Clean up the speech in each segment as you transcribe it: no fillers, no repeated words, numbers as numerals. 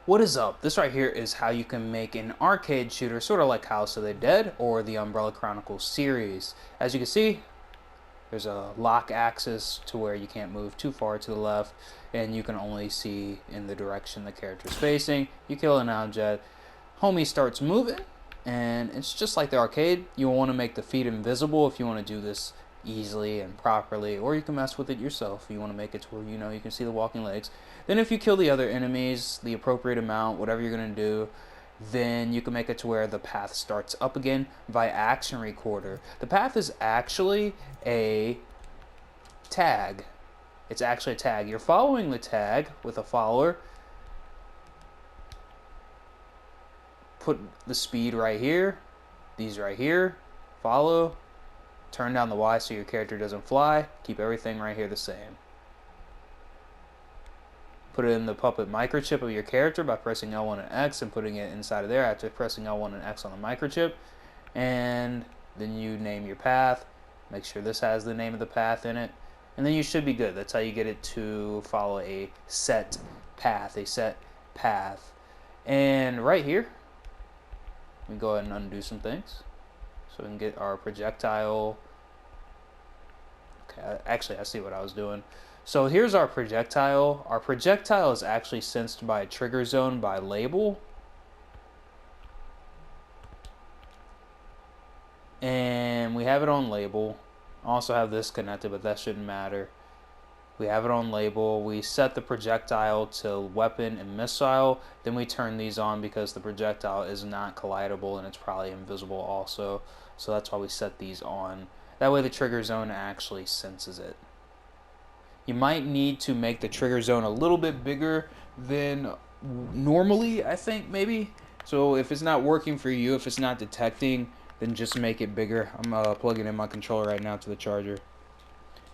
What is up? This right here is how you can make an arcade shooter, sort of like House of the Dead or the Umbrella Chronicles series. As you can see, there's a lock axis to where you can't move too far to the left, and you can only see in the direction the character's facing. You kill an object, homie starts moving, and it's just like the arcade. You'll want to make the feet invisible if you want to do this easily and properly, or you can mess with it yourself. You want to make it to where you can see the walking legs. Then if you kill the other enemies the appropriate amount, whatever you're going to do, then you can make it to where the path starts up again via action recorder. The path is actually a tag. It's actually a tag. You're following the tag with a follower. Put the speed right here, these right here, follow, turn down the Y so your character doesn't fly, keep everything right here the same. Put it in the puppet microchip of your character by pressing L1 and X and putting it inside of there after pressing L1 and X on the microchip. And then you name your path, make sure this has the name of the path in it, and then you should be good. That's how you get it to follow a set path, And right here, we go ahead and undo some things so we can get our projectile. Okay, actually I see what I was doing. So here's our projectile. Our projectile is actually sensed by a trigger zone by label. And we have it on label. I also have this connected, but that shouldn't matter. We have it on label. We set the projectile to weapon and missile. Then we turn these on because the projectile is not collidable and it's probably invisible also. So that's why we set these on. That way the trigger zone actually senses it. You might need to make the trigger zone a little bit bigger than normally, I think, maybe. So if it's not working for you, if it's not detecting, then just make it bigger. I'm plugging in my controller right now to the charger.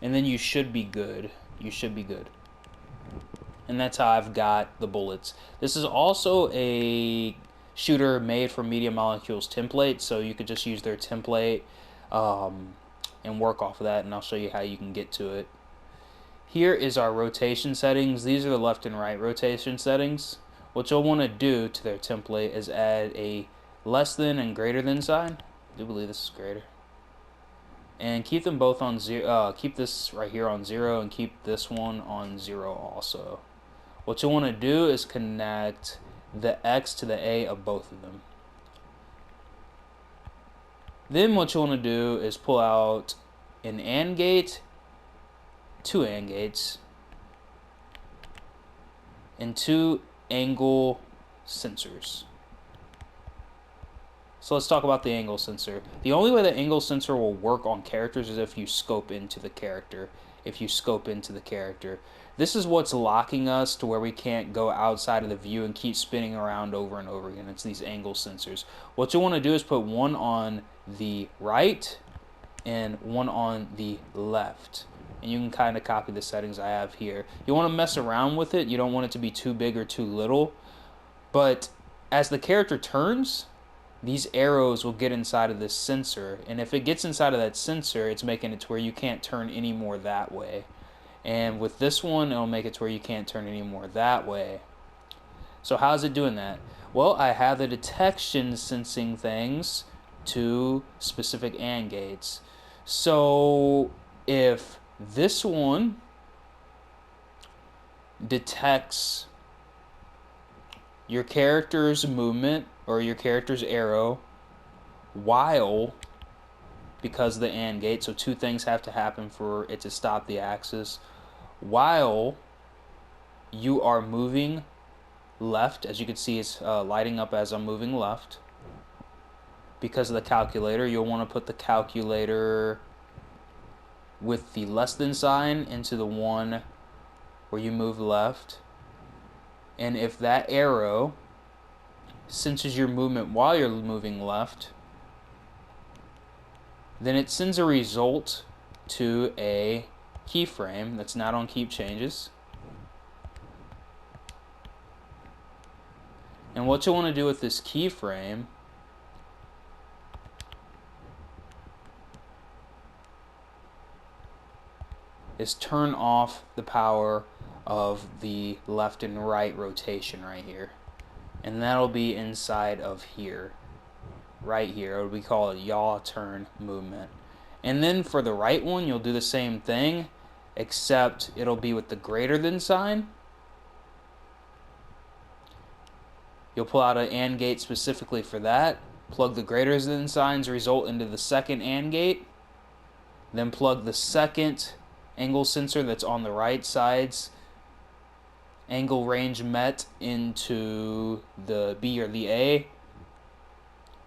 And then you should be good. You should be good. And that's how I've got the bullets. This is also a shooter made from Media Molecule's template, so you could just use their template and work off of that, and I'll show you how you can get to it. Here is our rotation settings. These are the left and right rotation settings. What you'll want to do to their template is add a less than and greater than sign. I do believe this is greater. And keep them both on 0. Keep this right here on 0 and keep this one on 0 also. What you'll want to do is connect the X to the A of both of them. Then what you want to do is pull out an AND gate, 2 AND gates, and 2 angle sensors. So let's talk about the angle sensor. The only way the angle sensor will work on characters is if you scope into the character. This is what's locking us to where we can't go outside of the view and keep spinning around over and over again. It's these angle sensors. What you want to do is put one on the right and one on the left. And you can kind of copy the settings I have here. You want to mess around with it. You don't want it to be too big or too little. But as the character turns, these arrows will get inside of this sensor, and if it gets inside of that sensor, it's making it to where you can't turn any more that way. And with this one, it'll make it to where you can't turn any more that way. So how's it doing that? Well, I have the detection sensing things to specific AND gates. So if this one detects your character's movement or your character's arrow while, because of the AND gate, so 2 things have to happen for it to stop the axis, while you are moving left. As you can see, it's lighting up as I'm moving left. Because of the calculator, you'll want to put the calculator with the less than sign into the one where you move left. And if that arrow senses your movement while you're moving left, then it sends a result to a keyframe that's not on keep changes. And what you'll want to do with this keyframe is turn off the power of the left and right rotation right here. and that'll be inside of here, right here. We call it yaw turn movement. And then for the right one, you'll do the same thing, except it'll be with the greater than sign. You'll pull out an AND gate specifically for that, plug the greater than signs result into the second AND gate, then plug the second angle sensor that's on the right side's angle range met into the B or the A,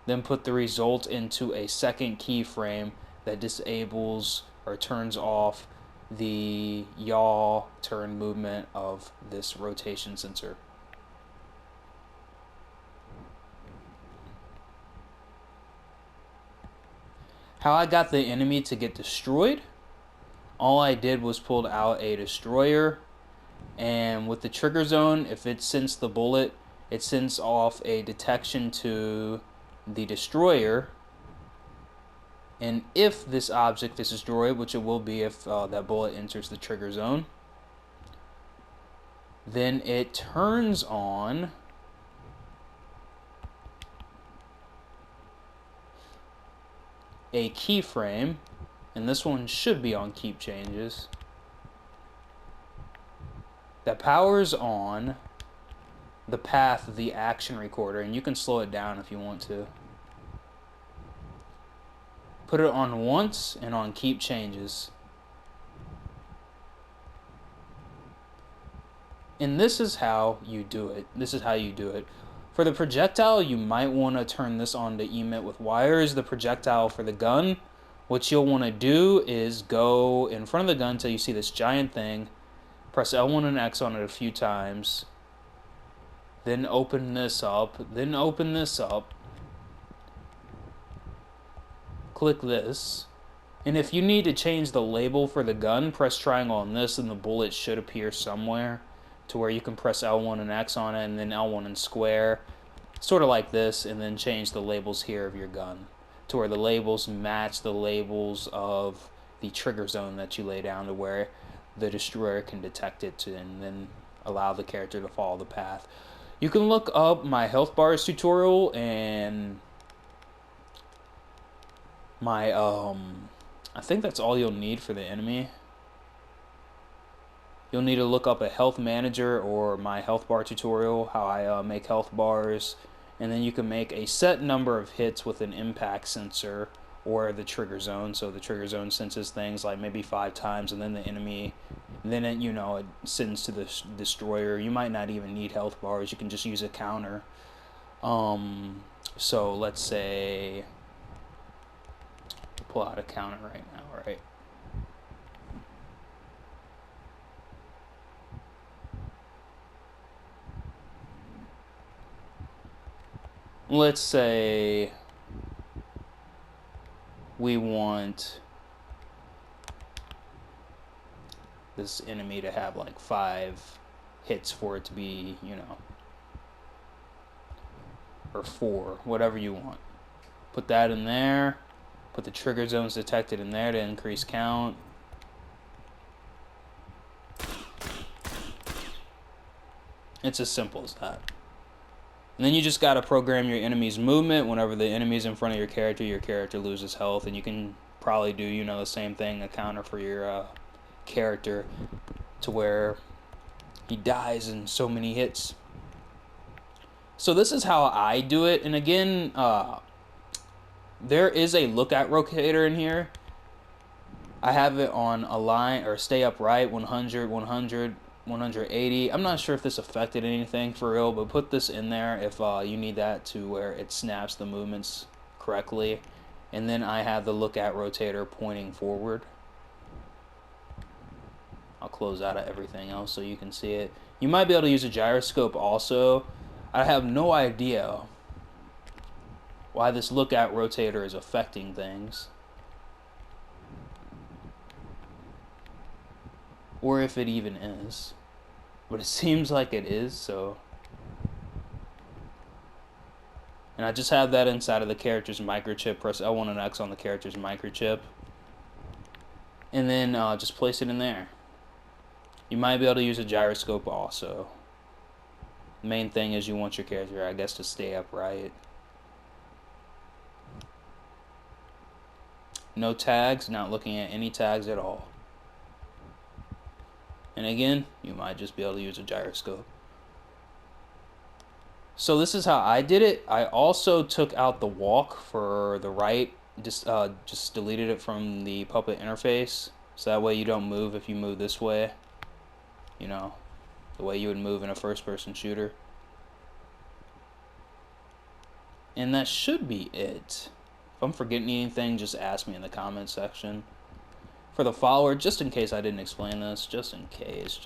then put the result into a second keyframe that disables or turns off the yaw turn movement of this rotation sensor. How I got the enemy to get destroyed, all I did was pulled out a destroyer, and with the trigger zone, if it sends the bullet, it sends off a detection to the destroyer, and if this object is destroyed, which it will be if that bullet enters the trigger zone, then it turns on a keyframe, and this one should be on keep changes, that powers on the path of the action recorder, and you can slow it down if you want to. Put it on once and on keep changes. And this is how you do it. This is how you do it. For the projectile, you might want to turn this on to emit with wires. The projectile for the gun, what you'll want to do is go in front of the gun until you see this giant thing. Press L1 and X on it a few times. Then open this up. Then open this up. Click this. And if you need to change the label for the gun, press triangle on this and the bullet should appear somewhere to where you can press L1 and X on it and then L1 and square. Sort of like this, and then change the labels here of your gun to where the labels match the labels of the trigger zone that you lay down to where the destroyer can detect it to, and then allow the character to follow the path. You can look up my health bars tutorial and my I think that's all you'll need for the enemy. You'll need to look up a health manager or my health bar tutorial, how I make health bars, and then you can make a set number of hits with an impact sensor or the trigger zone. So the trigger zone senses things like maybe 5 times, and then the enemy, then it, you know, it sends to the destroyer. You might not even need health bars. You can just use a counter. So let's say pull out a counter right now, right? Let's say we want this enemy to have like 5 hits for it to be, you know, or 4, whatever you want. Put that in there. Put the trigger zones detected in there to increase count. It's as simple as that. And then you just got to program your enemy's movement. Whenever the enemy's in front of your character loses health. And you can probably do, you know, the same thing, a counter for your character to where he dies in so many hits. So this is how I do it. And again, there is a lookout rotator in here. I have it on align or stay upright, 100, 100, 180. I'm not sure if this affected anything for real, but put this in there if you need that to where it snaps the movements correctly. And then I have the lookout rotator pointing forward. I'll close out of everything else so you can see it. You might be able to use a gyroscope also. I have no idea why this lookout rotator is affecting things, or if it even is, but it seems like it is. So, and I just have that inside of the character's microchip. Press L1 and X on the character's microchip, and then just place it in there. You might be able to use a gyroscope also. The main thing is you want your character, I guess, to stay upright. No tags, not looking at any tags at all. And again, you might just be able to use a gyroscope. So this is how I did it. I also took out the walk for the right, just deleted it from the puppet interface. So that way you don't move if you move this way. You know, the way you would move in a first-person shooter. And that should be it. If I'm forgetting anything, just ask me in the comment section. For the follower, just in case I didn't explain this, just in case.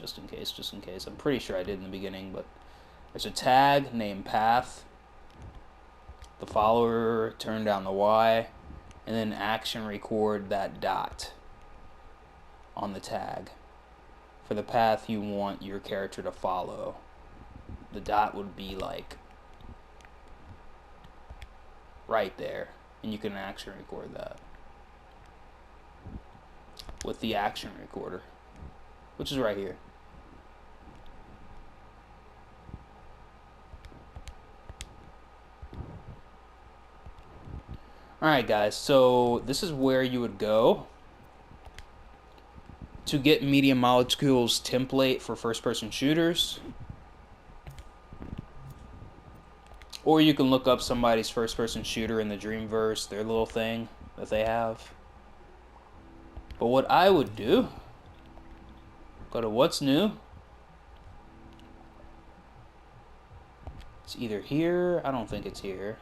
I'm pretty sure I did in the beginning, but there's a tag named path. The follower, turn down the Y, and then action record that dot on the tag. For the path you want your character to follow, the dot would be like right there, and you can action record that with the action recorder, which is right here. Alright guys, so this is where you would go to get Media Molecule's template for first-person shooters. Or you can look up somebody's first-person shooter in the Dreamverse, their little thing that they have. But what I would do, go to what's new. It's either here, I don't think it's here.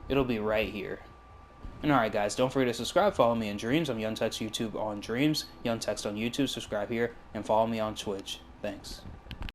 It'll be right here. And alright guys, don't forget to subscribe, follow me on Dreams. I'm YoungText YouTube on Dreams, YoungText on YouTube, subscribe here, and follow me on Twitch. Thanks.